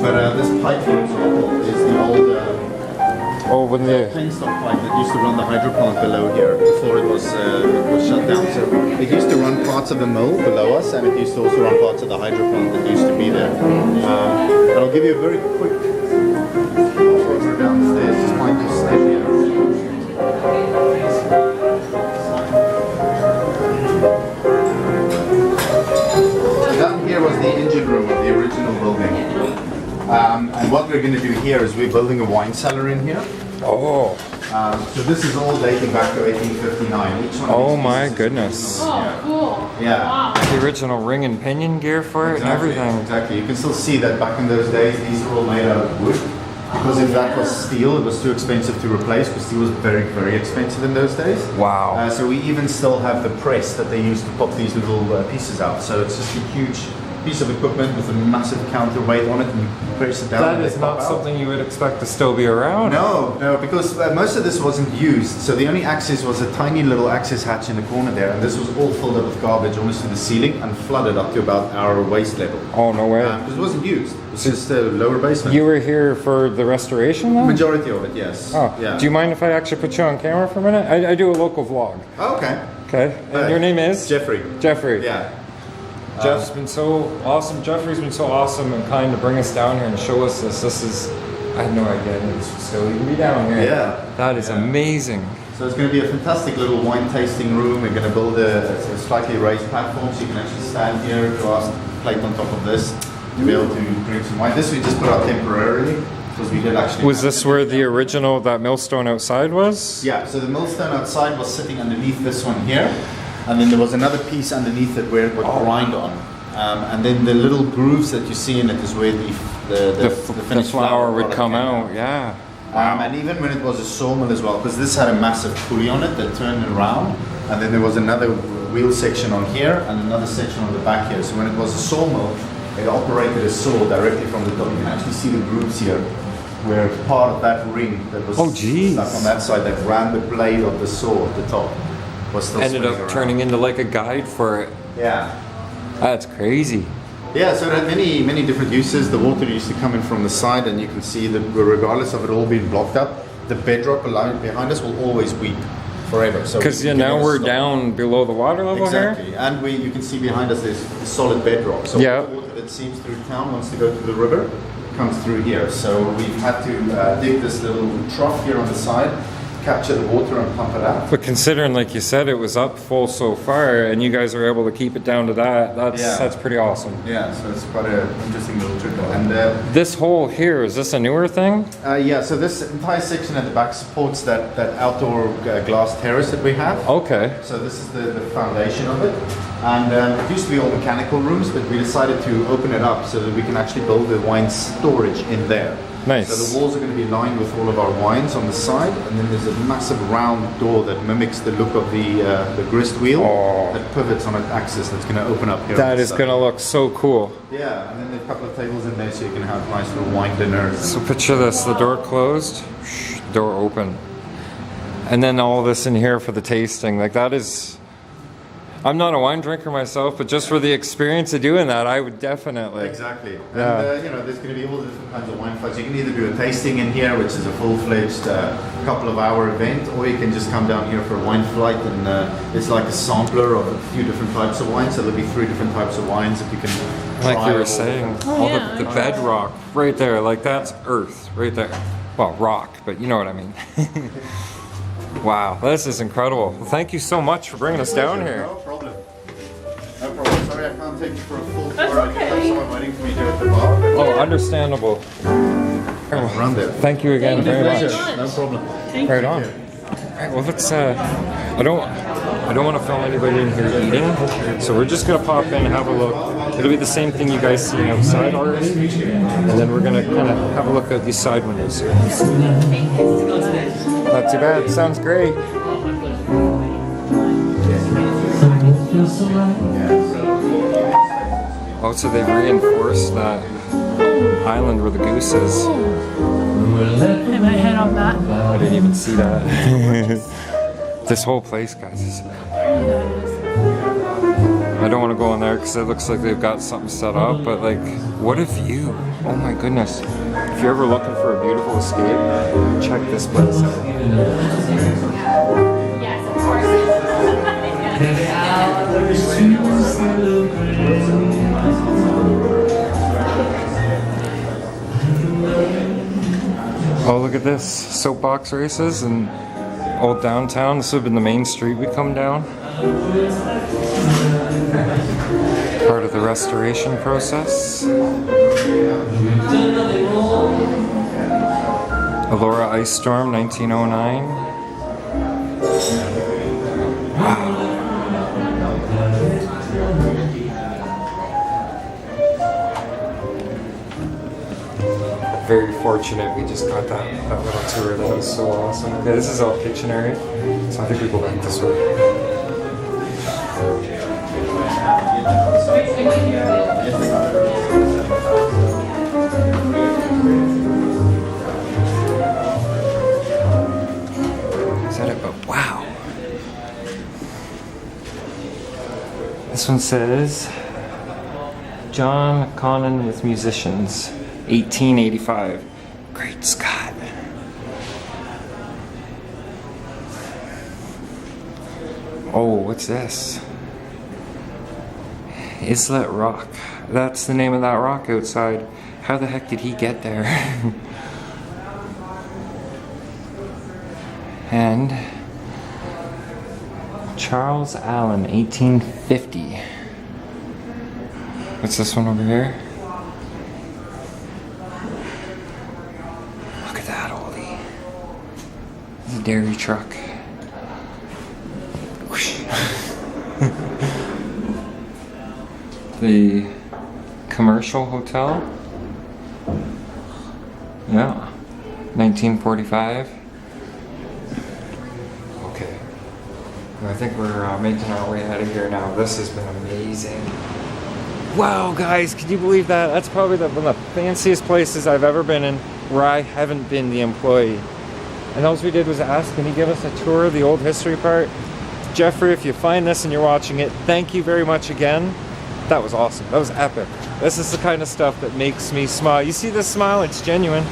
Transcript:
But this pipe, for example, is the old when the penstock pipe that used to run the hydro plant below here before it was shut down. So it used to run parts of the mill below us, and it used to also run parts of the hydro plant that used to be there. And I'll give you a very quick over downstairs. Just find your step here. Down here was the engine room of the original building. And what we're going to do here is we're building a wine cellar in here. oh So this is all dating back to 1859. Each one of oh these my pieces is goodness, original. Cool. Yeah. Wow. the original ring and pinion gear for it and everything. Exactly. You can still see that back in those days, these are all made out of wood. Because if that was steel, it was too expensive to replace, because steel was very, very expensive in those days. Wow. So we even still have the press that they used to pop these little pieces out. So it's just a huge piece of equipment with a massive counterweight on it, and you press it down. That and is they not pop out. something you would expect to still be around. No, because most of this wasn't used. So the only access was a tiny little access hatch in the corner there, and this was all filled up with garbage almost to the ceiling and flooded up to about our waist level. Oh, no way. Because it wasn't used. It's just a lower basement. You were here for the restoration then? Majority of it, yes. Oh, Yeah. do you mind if I actually put you on camera for a minute? I do a local vlog. Oh, okay. Okay. And your name is? Jeffrey. Jeffrey. Yeah. Jeff's been so awesome. Jeffrey's been so awesome and kind to bring us down here and show us this. This is, I had no idea this facility would be down here. Yeah. That is Yeah. amazing. So it's going to be a fantastic little wine tasting room. We're going to build a slightly raised platform so you can actually stand here, glass plate on top of this to be able to drink some wine. This we just put out temporarily because we did actually. Was this where the original, that millstone outside was? Yeah, so the millstone outside was sitting underneath this one here, and then there was another piece underneath it where it would grind on. And then the little grooves that you see in it is where the finished flour would product come came out, yeah. And even when it was a sawmill as well, because this had a massive pulley on it that turned around, and then there was another wheel section on here and another section on the back here. So when it was a sawmill, it operated a saw directly from the top. You can actually see the grooves here, where part of that ring that was stuck on that side that ran the blade of the saw at the top was still Ended swinging up around. turning into like a guide for it. Yeah. That's crazy. Yeah, so it had many different uses. The water used to come in from the side, and you can see that regardless of it all being blocked up, the bedrock behind us will always weep forever. So Because we can now never we're stop. down below the water level Exactly, here? and you can see behind us there's solid bedrock. So Yeah. all the water that seeps through town wants to go to the river, comes through here. So we've had to dig this little trough here on the side, capture the water and pump it out. But considering, like you said, it was up full so far, and you guys are able to keep it down to that, that's pretty awesome. Yeah, so it's quite an interesting little trick. And This hole here, is this a newer thing? yeah, so this entire section at the back supports that outdoor glass terrace that we have. Okay. So this is the foundation of it. And it used to be all mechanical rooms, but we decided to open it up so that we can actually build the wine storage in there. Nice. So the walls are going to be lined with all of our wines on the side, and then there's a massive round door that mimics the look of the grist wheel that pivots on an axis that's going to open up here. That is going to look so cool. Yeah, and then there's a couple of tables in there so you can have nice little wine dinners. So picture this, the door closed, door open. And then all this in here for the tasting. Like that is, I'm not a wine drinker myself, but just for the experience of doing that, I would definitely. Exactly. Yeah. And you know, there's going to be all the different kinds of wine flights. You can either do a tasting in here, which is a full-fledged couple of hour event, or you can just come down here for a wine flight, and it's like a sampler of a few different types of wines. So there'll be 3 different types of wines that you can try. Like you were saying, all the bedrock right there, like that's earth right there. Well, rock, but you know what I mean. Wow, this is incredible. Well, thank you so much for bringing us down here. No problem. No problem. Sorry, I can't take you for a full That's tour. I do okay. have someone waiting for me here at the bar. But Oh, understandable. run there. Thank you again very much. No problem. Right on. Alright, well let's I don't want to film anybody in here eating, so we're just gonna pop in and have a look. It'll be the same thing you guys see outside already, and then we're gonna kind of have a look at these side windows. Not too bad, sounds great. Oh, so they've reinforced that island where the goose is. Hit my head on that. I didn't even see that. This whole place, guys, is I don't want to go in there because it looks like they've got something set up, but like, what a view. Oh my goodness. If you're ever looking for a beautiful escape, check this place out. Oh, look at this. Soapbox races in old downtown. This would have been the main street we come down. Part of the restoration process. Elora Ice Storm, 1909. Wow. Very fortunate we just got that little tour. That was so awesome. Okay, this is all kitchen area, so I think we go back this way. Is that it? But wow. This one says John Connon with musicians. 1885. Great Scott. Oh, what's this? Islet Rock. That's the name of that rock outside. How the heck did he get there? And Charles Allen, 1850. What's this one over here? Dairy truck. The commercial hotel. Yeah. 1945. Okay. I think we're making our way out of here now. This has been amazing. Wow, guys, can you believe that? That's probably one of the fanciest places I've ever been in where I haven't been the employee. And all we did was ask, can he give us a tour of the old history part? Jeffrey, if you find this and you're watching it, thank you very much again. That was awesome. That was epic. This is the kind of stuff that makes me smile. You see this smile? It's genuine.